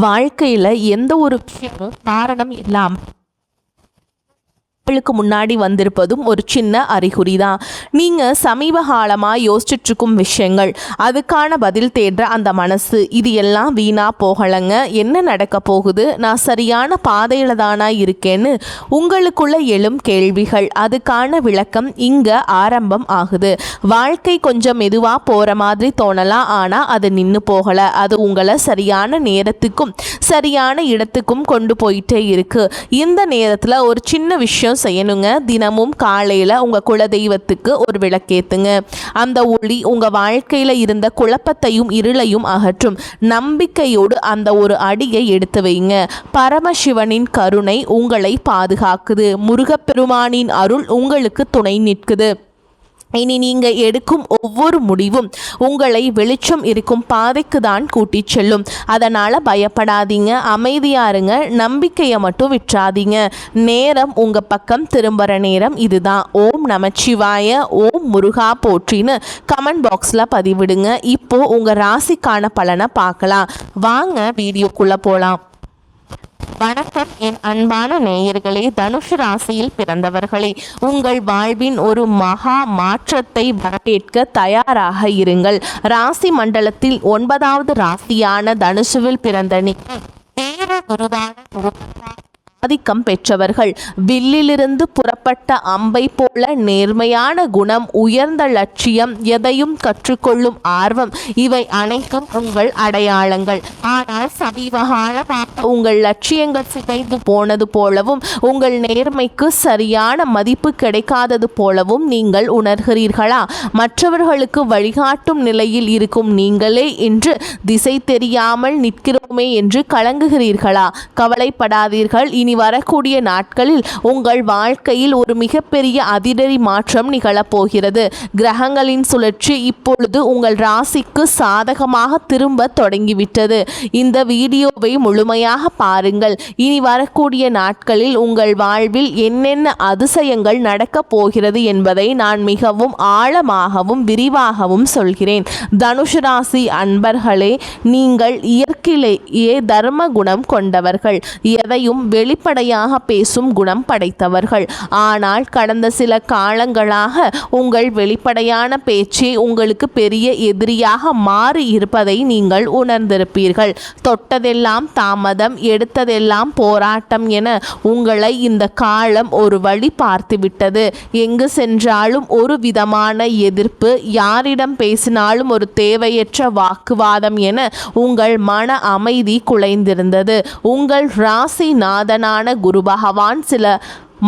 வாழ்க்கையில் எந்த ஒரு விஷயமும் காரணம் இல்லாமல் முன்னாடி வந்திருப்பதும் ஒரு சின்ன அறிகுறி தான். நீங்கள் சமீப காலமாக யோசிச்சுட்ருக்கும் விஷயங்கள், அதுக்கான பதில் தேடுற அந்த மனசு, இது எல்லாம் வீணாக போகலைங்க. என்ன நடக்க போகுது, நான் சரியான பாதையில் தானா இருக்கேன்னு உங்களுக்குள்ள எழும் கேள்விகள், அதுக்கான விளக்கம் இங்கே ஆரம்பம் ஆகுது. வாழ்க்கை கொஞ்சம் மெதுவாக போகிற மாதிரி தோணலாம், ஆனால் அது நின்று போகலை. அது உங்களை சரியான நேரத்துக்கும் சரியான இடத்துக்கும் கொண்டு போயிட்டே இருக்கு. இந்த நேரத்தில் ஒரு சின்ன விஷயம் செய்யணுங்க. தினமும் காலையில் உங்கள் குலதெய்வத்துக்கு ஒரு விளக்கேற்றுங்க. அந்த ஒளி உங்கள் வாழ்க்கையில் இருந்த குழப்பத்தையும் இருளையும் அகற்றும். நம்பிக்கையோடு அந்த ஒரு அடியை எடுத்து வைங்க. பரமசிவனின் கருணை உங்களை பாதுகாக்குது. முருகப்பெருமானின் அருள் உங்களுக்கு துணை நிற்குது. இனி நீங்கள் எடுக்கும் ஒவ்வொரு முடிவும் உங்களை வெளிச்சம் இருக்கும் பாதைக்கு தான் கூட்டிச் செல்லும். அதனால் பயப்படாதீங்க, அமைதியாக இருங்க, நம்பிக்கையை மட்டும் விட்டுறாதீங்க. நேரம் உங்கள் பக்கம் திரும்புகிற நேரம் இதுதான். ஓம் நமச்சிவாய, ஓம் முருகா போற்றின்னு கமெண்ட் பாக்ஸில் பதிவிடுங்க. இப்போது உங்கள் ராசிக்கான பலனை பார்க்கலாம். வாங்க வீடியோக்குள்ளே போகலாம். வணக்கம் என் அன்பான நேயர்களே, தனுஷ் ராசியில் பிறந்தவர்களே, உங்கள் வாழ்வின் ஒரு மகா மாற்றத்தை வரவேற்க தயாராக இருங்கள். ராசி மண்டலத்தில் 9வது ராசியான தனுஷுவில் பிறந்த நீங்கள் ஆதிக்கம் பெற்றவர்கள். வில்லிலிருந்து புறப்பட்ட அம்பை போல நேர்மையான குணம், உயர்ந்த லட்சியம், எதையும் கற்றுக்கொள்ளும் ஆர்வம், இவை அனைத்தும் உங்கள் அடையாளங்கள். ஆனால் சமீபகாலமாக உங்கள் லட்சியங்கள் சிதைந்து போனது போலவும் உங்கள் நேர்மைக்கு சரியான மதிப்பு கிடைக்காதது போலவும் நீங்கள் உணர்கிறீர்களா? மற்றவர்களுக்கு வழிகாட்டும் நிலையில் இருக்கும் நீங்களே இன்று திசை தெரியாமல் நிற்கிறோமே என்று கலங்குகிறீர்களா? கவலைப்படாதீர்கள். இனி வரக்கூடிய நாட்களில் உங்கள் வாழ்க்கையில் ஒரு மிகப்பெரிய அதிரடி மாற்றம் நிகழப்போகிறது. கிரகங்களின் சுழற்சி இப்பொழுது உங்கள் ராசிக்கு சாதகமாக திரும்ப தொடங்கிவிட்டது. இந்த வீடியோவை முழுமையாக பாருங்கள். இனி வரக்கூடிய நாட்களில் உங்கள் வாழ்வில் என்னென்ன அதிசயங்கள் நடக்கப் போகிறது என்பதை நான் மிகவும் ஆழமாகவும் விரிவாகவும் சொல்கிறேன். தனுஷ் ராசி அன்பர்களே, நீங்கள் இயற்கையிலேயே தர்ம குணம் கொண்டவர்கள், எதையும் வெளிப்படையாக பேசும் குணம் படைத்தவர்கள். ஆனால் கடந்த சில காலங்களாக உங்கள் வெளிப்படையான பேச்சே உங்களுக்கு பெரிய எதிரியாக மாறி இருப்பதை நீங்கள் உணர்ந்திருப்பீர்கள். தொட்டதெல்லாம் தாமதம், எடுத்ததெல்லாம் போராட்டம் என உங்களை இந்த காலம் ஒரு வழி பார்த்துவிட்டது. எங்கு சென்றாலும் ஒரு விதமான எதிர்ப்பு, யாரிடம் பேசினாலும் ஒரு தேவையற்ற வாக்குவாதம் என உங்கள் மன அமைதி குலைந்திருந்தது. உங்கள் ராசி நாதனான குரு பகவான் சில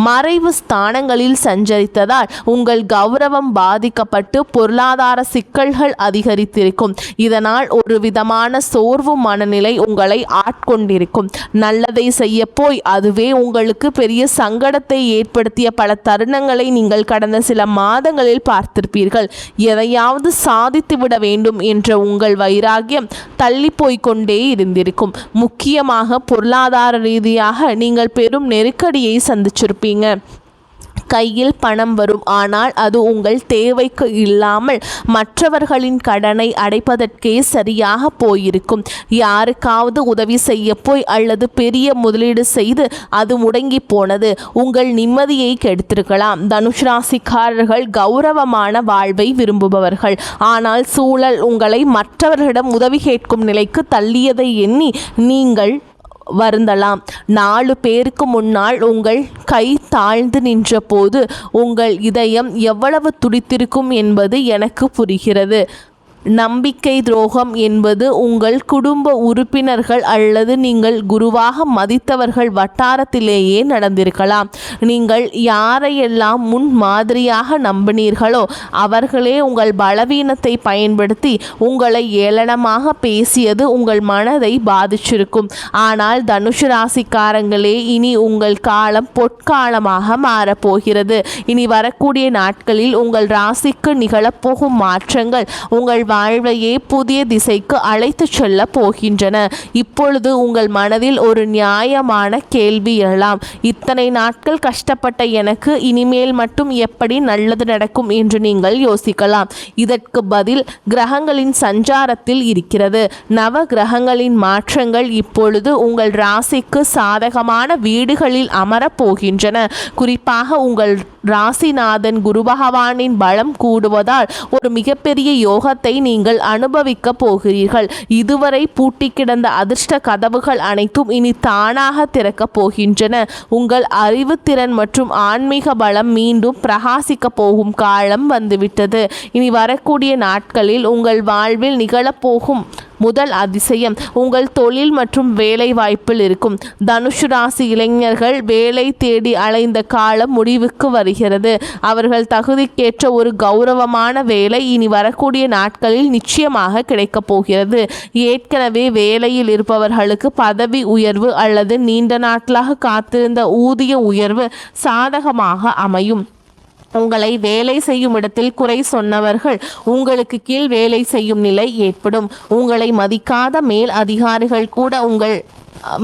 மறைவு ஸ்தானங்களில் சஞ்சரித்ததால் உங்கள் கௌரவம் பாதிக்கப்பட்டு பொருளாதார சிக்கல்கள் அதிகரித்திருக்கும். இதனால் ஒரு விதமான சோர்வு மனநிலை உங்களை ஆட்கொண்டிருக்கும். நல்லதை செய்ய போய் அதுவே உங்களுக்கு பெரிய சங்கடத்தை ஏற்படுத்திய பல தருணங்களை நீங்கள் கடந்த சில மாதங்களில் பார்த்திருப்பீர்கள். எதையாவது சாதித்துவிட வேண்டும் என்ற உங்கள் வைராகியம் தள்ளி போய்கொண்டே இருந்திருக்கும். முக்கியமாக பொருளாதார ரீதியாக நீங்கள் பெரும் நெருக்கடியை சந்திச்சிருப்பீங்க. கையில் பணம் வரும், ஆனால் அது உங்கள் தேவைக்கு இல்லாமல் மற்றவர்களின் கடனை அடைப்பதற்கே சரியாக போயிருக்கும். யாருக்காவது உதவி செய்ய போய் அல்லது பெரிய முதலீடு செய்து அது முடங்கி போனது உங்கள் நிம்மதியை கெடுத்திருக்கலாம். தனுஷ் ராசிக்காரர்கள் கௌரவமான வாழ்வை விரும்புபவர்கள். ஆனால் சூழல் உங்களை மற்றவர்களிடம் உதவி கேட்கும் நிலைக்கு தள்ளியதை எண்ணி நீங்கள் வருந்தலாம். 4 பேருக்கு முன்னால் உங்கள் கை தாழ்ந்து நின்ற போது உங்கள் இதயம் எவ்வளவு துடித்திருக்கும் என்பது எனக்கு புரிகிறது. நம்பிக்கை துரோகம் என்பது உங்கள் குடும்ப உறுப்பினர்கள் அல்லது நீங்கள் குருவாக மதித்தவர்கள் வட்டாரத்திலேயே நடந்திருக்கலாம். நீங்கள் யாரையெல்லாம் முன் மாதிரியாக நம்பினீர்களோ அவர்களே உங்கள் பலவீனத்தை பயன்படுத்தி உங்களை ஏளனமாக பேசியது உங்கள் மனதை பாதிச்சிருக்கும். ஆனால் தனுஷ் ராசிக்காரங்களே, இனி உங்கள் காலம் பொற்காலமாக மாறப்போகிறது. இனி வரக்கூடிய நாட்களில் உங்கள் ராசிக்கு நிகழப்போகும் மாற்றங்கள் உங்கள் வாழ்வையே புதிய திசைக்கு அழைத்து செல்ல போகின்றன. இப்பொழுது உங்கள் மனதில் ஒரு நியாயமான கேள்வி எழலாம். இத்தனை நாட்கள் கஷ்டப்பட்ட எனக்கு இனிமேல் மட்டும் எப்படி நல்லது நடக்கும் என்று நீங்கள் யோசிக்கலாம். இதற்கு பதில் கிரகங்களின் சஞ்சாரத்தில் இருக்கிறது. நவ கிரகங்களின் மாற்றங்கள் இப்பொழுது உங்கள் ராசிக்கு சாதகமான வீடுகளில் அமரப் போகின்றன. குறிப்பாக உங்கள் ராசிநாதன் குரு பகவானின் பலம் கூடுவதால் ஒரு மிகப்பெரிய யோகத்தை நீங்கள் அனுபவிக்க போகிறீர்கள். இதுவரை பூட்டி கிடந்த அதிர்ஷ்ட கதவுகள் அனைத்தும் இனி தானாக திறக்கப் போகின்றன. உங்கள் அறிவுத்திறன் மற்றும் ஆன்மீக பலம் மீண்டும் பிரகாசிக்க போகும் காலம் வந்துவிட்டது. இனி வரக்கூடிய நாட்களில் உங்கள் வாழ்வில் நிகழப்போகும் முதல் அதிசயம் உங்கள் தொழில் மற்றும் வேலை வாய்ப்பில் இருக்கும். தனுசு ராசி இளைஞர்கள் வேலை தேடி அலைந்த காலம் முடிவுக்கு வருகிறது. அவர்கள் தகுதிக்கேற்ற ஒரு கௌரவமான வேலை இனி வரக்கூடிய நாட்களில் நிச்சயமாக கிடைக்கப் போகிறது. ஏற்கனவே வேலையில் இருப்பவர்களுக்கு பதவி உயர்வு அல்லது நீண்ட நாட்களாக காத்திருந்த ஊதிய உயர்வு சாதகமாக அமையும். உங்களை வேலை செய்யும் இடத்தில் குறை சொன்னவர்கள் உங்களுக்கு கீழ் வேலை செய்யும் நிலை ஏற்படும். உங்களை மதிக்காத மேல் அதிகாரிகள் கூட உங்கள்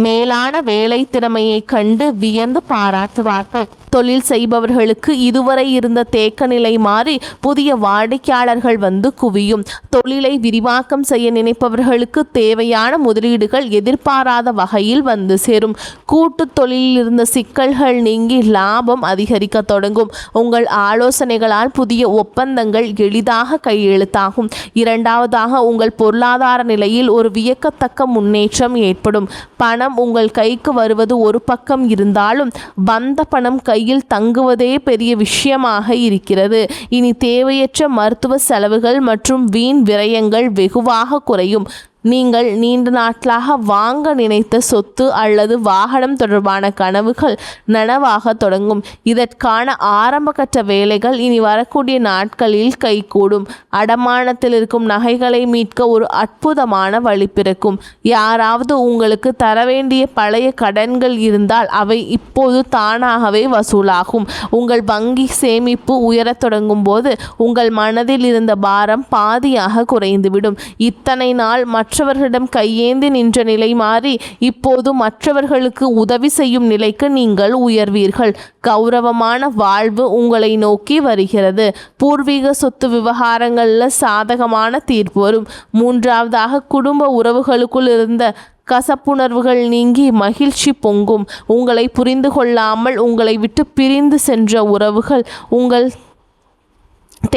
மேலான வேலை திறமையை கண்டு வியந்து பாராட்டுவார்கள். தொழில் செய்பவர்களுக்கு இதுவரை இருந்த தேக்க நிலை மாறி புதிய வாடிக்கையாளர்கள் வந்து குவியும். தொழிலை விரிவாக்கம் செய்ய நினைப்பவர்களுக்கு தேவையான முதலீடுகள் எதிர்பாராத வகையில் வந்து சேரும். கூட்டு தொழிலில் இருந்த சிக்கல்கள் நீங்கி லாபம் அதிகரிக்க தொடங்கும். உங்கள் ஆலோசனைகளால் புதிய ஒப்பந்தங்கள் எளிதாக கையெழுத்தாகும். இரண்டாவதாக உங்கள் பொருளாதார நிலையில் ஒரு வியக்கத்தக்க முன்னேற்றம் ஏற்படும். பணம் உங்கள் கைக்கு வருவது ஒரு பக்கம் இருந்தாலும் வந்த பணம் கையில் தங்குவதே பெரிய விஷயமாக இருக்கிறது. இனி தேவையற்ற மருத்துவ செலவுகள் மற்றும் வீண் விரயங்கள் வெகுவாக குறையும். நீங்கள் நீண்ட நாட்களாக வாங்க நினைத்த சொத்து அல்லது வாகனம் தொடர்பான கனவுகள் நனவாக தொடங்கும். இதற்கான ஆரம்பகட்ட வேலைகள் இனி வரக்கூடிய நாட்களில் கைகூடும். அடமானத்தில் இருக்கும் நகைகளை மீட்க ஒரு அற்புதமான வழி பிறக்கும். யாராவது உங்களுக்கு தர வேண்டிய பழைய கடன்கள் இருந்தால் அவை இப்போது தானாகவே வசூலாகும். உங்கள் வங்கி சேமிப்பு உயரத் தொடங்கும் போது உங்கள் மனதில் இருந்த பாரம் பாதியாக குறைந்துவிடும். இத்தனை நாள் மற்றவர்களிடம் கையேந்தி நின்ற நிலை மாறி இப்போது மற்றவர்களுக்கு உதவி செய்யும் நிலைக்கு நீங்கள் உயர்வீர்கள். கௌரவமான வாழ்வு உங்களை நோக்கி வருகிறது. பூர்வீக சொத்து விவகாரங்களில் சாதகமான தீர்ப்பு வரும். மூன்றாவதாக குடும்ப உறவுகளுக்குள் இருந்த கசப்புணர்வுகள் நீங்கி மகிழ்ச்சி பொங்கும். உங்களை புரிந்து கொள்ளாமல் உங்களை விட்டு பிரிந்து சென்ற உறவுகள் உங்கள்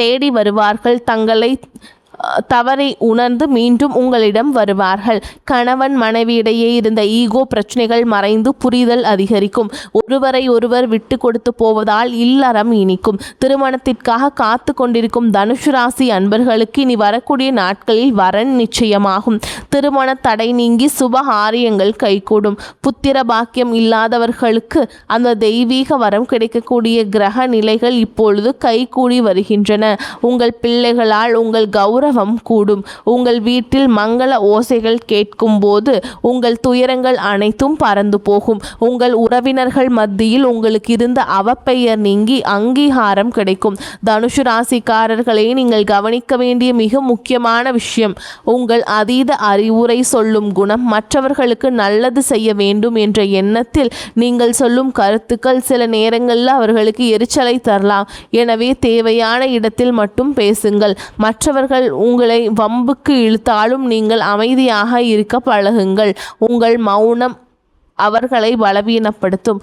தேடி வருவார்கள். தங்களை தவறை உணர்ந்து மீண்டும் உங்களிடம் வருவார்கள். கணவன் மனைவியிடையே இருந்த ஈகோ பிரச்சனைகள் மறைந்து புரிதல் அதிகரிக்கும். ஒருவரை ஒருவர் விட்டு கொடுத்து போவதால் இல்லறம் இனிக்கும். திருமணத்திற்காக காத்து கொண்டிருக்கும் தனுசு ராசி அன்பர்களுக்கு இனி வரக்கூடிய நாட்களில் வரன் நிச்சயமாகும். திருமண தடை நீங்கி சுப காரியங்கள் கைகூடும். புத்திர பாக்கியம் இல்லாதவர்களுக்கு அந்த தெய்வீக வரம் கிடைக்கக்கூடிய கிரக நிலைகள் இப்பொழுது கைகூடி வருகின்றன. உங்கள் பிள்ளைகளால் உங்கள் கௌரவம் கூடும். உங்கள் வீட்டில் மங்கள ஓசைகள் கேட்கும் போது உங்கள் துயரங்கள் அனைத்தும் பறந்து போகும். உங்கள் உறவினர்கள் மத்தியில் உங்களுக்கு இருந்த அவப்பெயர் நீங்கி அங்கீகாரம் கிடைக்கும். தனுசு ராசிக்காரர்களை நீங்கள் கவனிக்க வேண்டிய மிக முக்கியமான விஷயம் உங்கள் அதீத அறிவுரை சொல்லும் குணம். மற்றவர்களுக்கு நல்லது செய்ய வேண்டும் என்ற எண்ணத்தில் நீங்கள் சொல்லும் கருத்துக்கள் சில நேரங்களில் அவர்களுக்கு எரிச்சலை தரலாம். எனவே தேவையான இடத்தில் மட்டும் பேசுங்கள். மற்றவர்கள் உங்களை வம்புக்கு இழுத்தாலும் நீங்கள் அமைதியாக இருக்க பழகுங்கள். உங்கள் மௌனம் அவர்களை பலவீனப்படுத்தும்.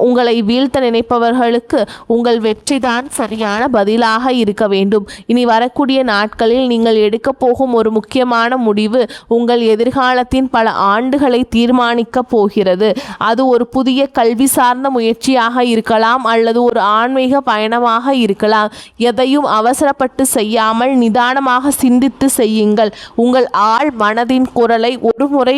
உங்களை வீழ்த்த நினைப்பவர்களுக்கு உங்கள் வெற்றிதான் சரியான பதிலாக இருக்க வேண்டும். இனி வரக்கூடிய நாட்களில் நீங்கள் எடுக்க போகும் ஒரு முக்கியமான முடிவு உங்கள் எதிர்காலத்தின் பல ஆண்டுகளை தீர்மானிக்க போகிறது. அது ஒரு புதிய கல்வி சார்ந்த முயற்சியாக இருக்கலாம் அல்லது ஒரு ஆன்மீக பயணமாக இருக்கலாம். எதையும் அவசரப்பட்டு செய்யாமல் நிதானமாக சிந்தித்து செய்யுங்கள். உங்கள் ஆழ் மனதின் குரலை ஒரு முறை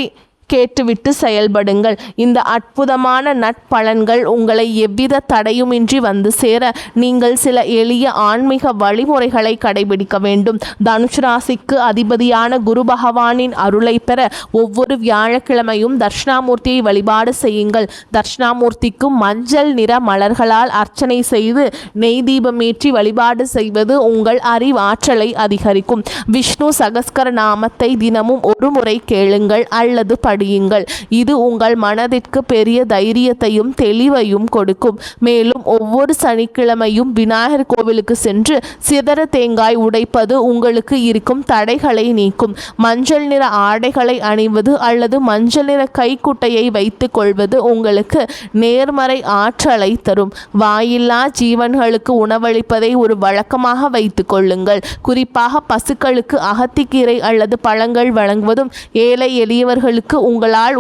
கேட்டுவிட்டு செயல்படுங்கள். இந்த அற்புதமான நட்பலன்கள் உங்களை எவ்வித தடையுமின்றி வந்து சேர நீங்கள் சில எளிய ஆன்மீக வழிமுறைகளை கடைபிடிக்க வேண்டும். தனுஷ் ராசிக்கு அதிபதியான குரு பகவானின் அருளை பெற ஒவ்வொரு வியாழக்கிழமையும் தட்சிணாமூர்த்தியை வழிபாடு செய்யுங்கள். தட்சிணாமூர்த்திக்கு மஞ்சள் நிற மலர்களால் அர்ச்சனை செய்து நெய் தீபமேற்றி வழிபாடு செய்வது உங்கள் அறிவாற்றலை அதிகரிக்கும். விஷ்ணு சகஸ்கர நாமத்தை தினமும் ஒரு முறை கேளுங்கள் அல்லது படியுங்கள். இது உங்கள் மனதிற்கு பெரிய தைரியத்தையும் தெளிவையும் கொடுக்கும். மேலும் ஒவ்வொரு சனிக்கிழமையும் விநாயகர் கோவிலுக்கு சென்று சிதற தேங்காய் உடைப்பது உங்களுக்கு இருக்கும் தடைகளை நீக்கும். மஞ்சள் நிற ஆடைகளை அணிவது அல்லது மஞ்சள் நிற கைக்குட்டையை வைத்துக் கொள்வது உங்களுக்கு நேர்மறை ஆற்றலை தரும். வாயில்லா ஜீவன்களுக்கு உணவளிப்பதை ஒரு வழக்கமாக வைத்துக் கொள்ளுங்கள். குறிப்பாக பசுக்களுக்கு அகத்திக்கீரை அல்லது பழங்கள் வழங்குவதும் ஏழை எளியவர்களுக்கு உங்களால்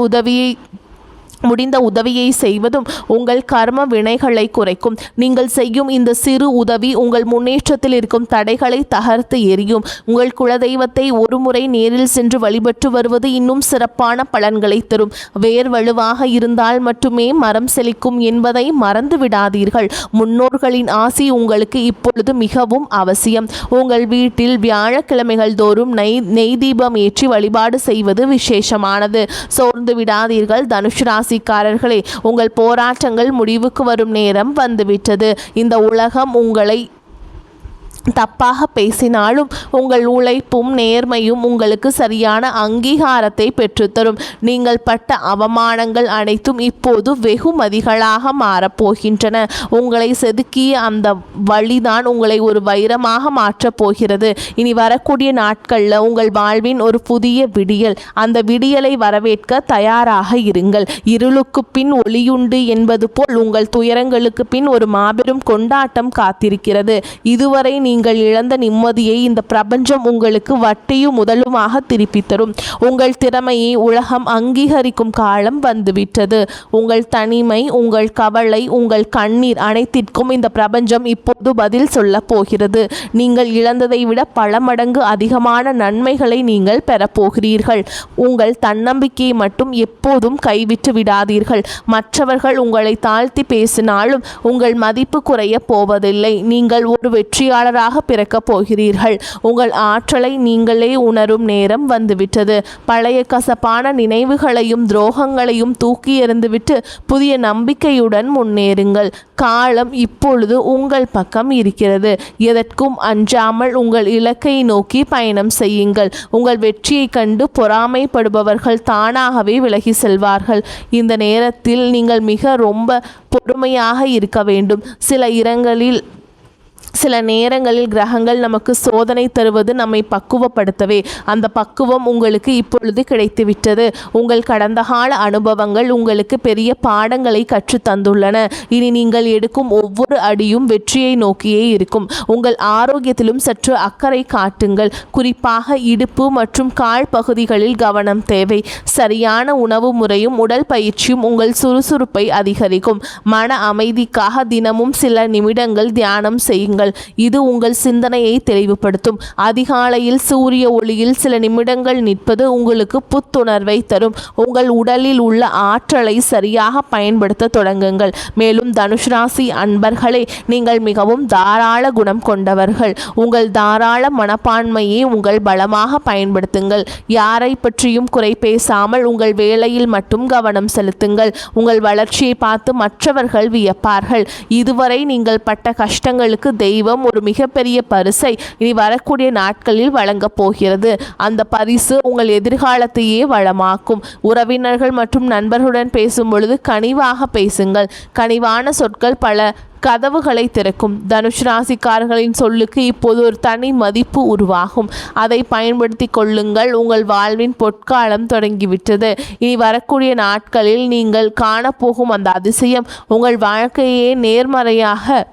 முடிந்த உதவியை செய்வதும் உங்கள் கர்ம வினைகளை குறைக்கும். நீங்கள் செய்யும் இந்த சிறு உதவி உங்கள் முன்னேற்றத்தில் இருக்கும் தடைகளை தகர்த்து எறியும். உங்கள் குலதெய்வத்தை ஒரு முறை நேரில் சென்று வழிபட்டு வருவது இன்னும் சிறப்பான பலன்களை தரும். வேர் வலுவாக இருந்தால் மட்டுமே மரம் செழிக்கும் என்பதை மறந்து விடாதீர்கள். முன்னோர்களின் ஆசி உங்களுக்கு இப்பொழுது மிகவும் அவசியம். உங்கள் வீட்டில் வியாழக்கிழமைகள் தோறும் நெய் தீபம் ஏற்றி வழிபாடு செய்வது விசேஷமானது. சோர்ந்து விடாதீர்கள். தனுஷ் ராசிக்காரர்களே, உங்கள் போராட்டங்கள் முடிவுக்கு வரும் நேரம் வந்துவிட்டது. இந்த உலகம் உங்களை தப்பாக பேசினாலும் உங்கள் உழைப்பும் நேர்மையும் உங்களுக்கு சரியான அங்கீகாரத்தை பெற்றுத்தரும். நீங்கள் பட்ட அவமானங்கள் அனைத்தும் இப்போது வெகுமதிகளாக மாறப்போகின்றன. உங்களை செதுக்கிய அந்த வழிதான் உங்களை ஒரு வைரமாக மாற்றப் போகிறது. இனி வரக்கூடிய நாட்களில் உங்கள் வாழ்வின் ஒரு புதிய விடியல். அந்த விடியலை வரவேற்க தயாராக இருங்கள். இருளுக்கு பின் ஒளியுண்டு என்பது போல் உங்கள் துயரங்களுக்கு பின் ஒரு மாபெரும் கொண்டாட்டம் காத்திருக்கிறது. இதுவரை நீங்கள் இழந்த நிம்மதியை இந்த பிரபஞ்சம் உங்களுக்கு வட்டியும் முதலுமாக திருப்பி தரும். உங்கள் திறமையை உலகம் அங்கீகரிக்கும் காலம் வந்துவிட்டது. உங்கள் தனிமை, உங்கள் கவலை, உங்கள் கண்ணீர் அனைத்திற்கும் இந்த பிரபஞ்சம் இப்போது பதில் சொல்ல போகிறது. நீங்கள் இழந்ததை விட பல மடங்கு அதிகமான நன்மைகளை நீங்கள் பெறப்போகிறீர்கள். உங்கள் தன்னம்பிக்கையை மட்டும் எப்போதும் கைவிட்டு விடாதீர்கள். மற்றவர்கள் உங்களை தாழ்த்தி பேசினாலும் உங்கள் மதிப்பு குறைய போவதில்லை. நீங்கள் ஒரு வெற்றியாளராக பிறக்கப் போகிறீர்கள். உங்கள் ஆற்றலை நீங்களே உணரும் நேரம் வந்துவிட்டது. பழைய கசப்பான நினைவுகளையும் துரோகங்களையும் தூக்கி எறிந்துவிட்டு புதிய நம்பிக்கையுடன் முன்னேறுங்கள். காலம் இப்பொழுது உங்கள் பக்கம் இருக்கிறது. எதற்கும் அஞ்சாமல் உங்கள் இலக்கை நோக்கி பயணம் செய்யுங்கள். உங்கள் வெற்றியை கண்டு பொறாமைப்படுபவர்கள் தானாகவே விலகி செல்வார்கள். இந்த நேரத்தில் நீங்கள் ரொம்ப பொறுமையாக இருக்க வேண்டும். சில நேரங்களில் கிரகங்கள் நமக்கு சோதனை தருவது நம்மை பக்குவப்படுத்தவே. அந்த பக்குவம் உங்களுக்கு இப்பொழுது கிடைத்துவிட்டது. உங்கள் கடந்த கால அனுபவங்கள் உங்களுக்கு பெரிய பாடங்களை கற்று தந்துள்ளன. இனி நீங்கள் எடுக்கும் ஒவ்வொரு அடியும் வெற்றியை நோக்கியே இருக்கும். உங்கள் ஆரோக்கியத்திலும் சற்று அக்கறை காட்டுங்கள். குறிப்பாக இடுப்பு மற்றும் கால் பகுதிகளில் கவனம் தேவை. சரியான உணவு முறையும் உடல் பயிற்சியும் உங்கள் சுறுசுறுப்பை அதிகரிக்கும். மன அமைதிக்காக தினமும் சில நிமிடங்கள் தியானம் செய்யுங்கள். இது உங்கள் சிந்தனையை தெளிவுபடுத்தும். அதிகாலையில் சூரிய ஒளியில் சில நிமிடங்கள் நிற்பது உங்களுக்கு புத்துணர்வை தரும். உங்கள் உடலில் உள்ள ஆற்றலை சரியாக பயன்படுத்த தொடங்குங்கள். மேலும் தனுஷ் ராசி அன்பர்களே, நீங்கள் மிகவும் தாராள குணம் கொண்டவர்கள். உங்கள் தாராள மனப்பான்மையை உங்கள் பலமாக பயன்படுத்துங்கள். யாரை பற்றியும் குறை பேசாமல் உங்கள் வேலையில் மட்டும் கவனம் செலுத்துங்கள். உங்கள் வளர்ச்சியை பார்த்து மற்றவர்கள் வியப்பார்கள். இதுவரை நீங்கள் பட்ட கஷ்டங்களுக்கு தெய்வம் ஒரு மிகப்பெரிய பரிசை இனி வரக்கூடிய நாட்களில் வழங்கப் போகிறது. அந்த பரிசு உங்கள் எதிர்காலத்தையே வளமாக்கும். உறவினர்கள் மற்றும் நண்பர்களுடன் பேசும் பொழுது கனிவாக பேசுங்கள். கனிவான சொற்கள் பல கதவுகளை திறக்கும். தனுஷ் ராசிக்காரர்களின் சொல்லுக்கு இப்போது ஒரு தனி மதிப்பு உருவாகும். அதை பயன்படுத்தி கொள்ளுங்கள். உங்கள் வாழ்வின் பொற்காலம் தொடங்கிவிட்டது. இனி வரக்கூடிய நாட்களில் நீங்கள் காணப்போகும் அந்த அதிசயம் உங்கள் வாழ்க்கையே நேர்மறையாக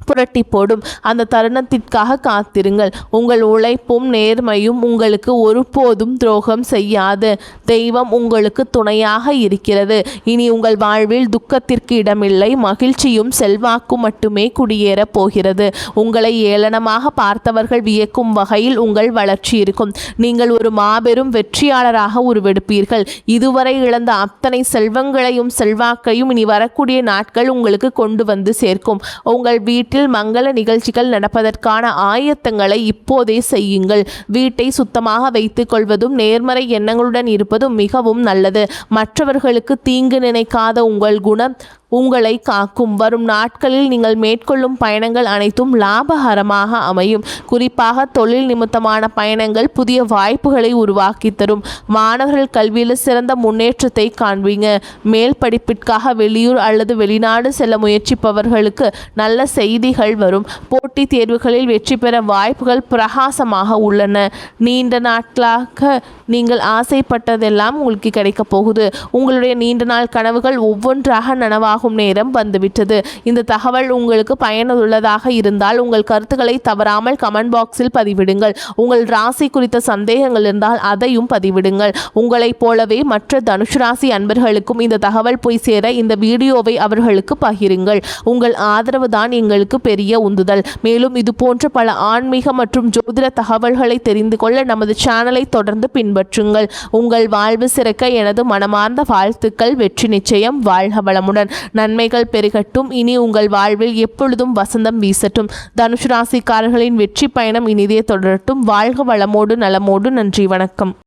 புரட்டி போடும். அந்த தருணத்திற்காக காத்திருங்கள். உங்கள் உழைப்பும் நேர்மையும் உங்களுக்கு ஒருபோதும் துரோகம் செய்யாது. தெய்வம் உங்களுக்கு துணையாக இருக்கிறது. இனி உங்கள் வாழ்வில் துக்கத்திற்கு இடமில்லை. மகிழ்ச்சியும் செல்வாக்கும் மட்டுமே குடியேறப் போகிறது. உங்களை ஏளனமாக பார்த்தவர்கள் வியக்கும் வகையில் உங்கள் வளர்ச்சி இருக்கும். நீங்கள் ஒரு மாபெரும் வெற்றியாளராக உருவெடுப்பீர்கள். இதுவரை இழந்த அத்தனை செல்வங்களையும் செல்வாக்கையும் இனி வரக்கூடிய நாட்கள் உங்களுக்கு கொண்டு வந்து சேர்க்கும். உங்கள் வீட்டில் மங்கள நிகழ்ச்சிகள் நடப்பதற்கான ஆயத்தங்களை இப்போதே செய்யுங்கள். வீட்டை சுத்தமாக வைத்துக் கொள்வதும் நேர்மறை எண்ணங்களுடன் இருப்பதும் மிகவும் நல்லது. மற்றவர்களுக்கு தீங்கு நினைக்காத உங்கள் குணம் உங்களை காக்கும். வரும் நாட்களில் நீங்கள் மேற்கொள்ளும் பயணங்கள் அனைத்தும் லாபகரமாக அமையும். குறிப்பாக தொழில் நிமித்தமான பயணங்கள் புதிய வாய்ப்புகளை உருவாக்கி தரும். மாணவர்கள் கல்வியில் சிறந்த முன்னேற்றத்தை காண்பீங்க. மேல் படிப்பிற்காக வெளியூர் அல்லது வெளிநாடு செல்ல முயற்சிப்பவர்களுக்கு நல்ல செய்திகள் வரும். போட்டித் தேர்வுகளில் வெற்றி பெற வாய்ப்புகள் பிரகாசமாக உள்ளன. நீண்ட நாட்களாக நீங்கள் ஆசைப்பட்டதெல்லாம் உங்களுக்கு கிடைக்கப் போகுது. உங்களுடைய நீண்ட நாள் கனவுகள் ஒவ்வொன்றாக நனவாகும் நேரம் வந்துவிட்டது. இந்த தகவல் உங்களுக்கு பயனுள்ளதாக இருந்தால் உங்கள் கருத்துக்களை தவறாமல் கமெண்ட் பாக்ஸில் பதிவிடுங்கள். உங்கள் ராசி குறித்த சந்தேகங்கள் இருந்தால் அதையும் பதிவிடுங்கள். உங்களைப் போலவே மற்ற தனுசு ராசி அன்பர்களுக்கும் இந்த தகவல் போய் சேர இந்த வீடியோவை அவர்களுக்கு பகிருங்கள். உங்கள் ஆதரவு தான் எங்களுக்கு பெரிய உந்துதல். மேலும் இது போன்ற பல ஆன்மீக மற்றும் ஜோதிட தகவல்களை தெரிந்து கொள்ள நமது சேனலை தொடர்ந்து பின்பற்றுங்கள். உங்கள் வாழ்வு சிறக்க எனது மனமார்ந்த வாழ்த்துக்கள். வெற்றி நிச்சயம். வாழ்க வளமுடன். நன்மைகள் பெருகட்டும். இனி உங்கள் வாழ்வில் எப்பொழுதும் வசந்தம் வீசட்டும். தனுசு ராசிக்காரர்களின் வெற்றி பயணம் இனிதே தொடரட்டும். வாழ்க வளமோடு நலமோடு. நன்றி, வணக்கம்.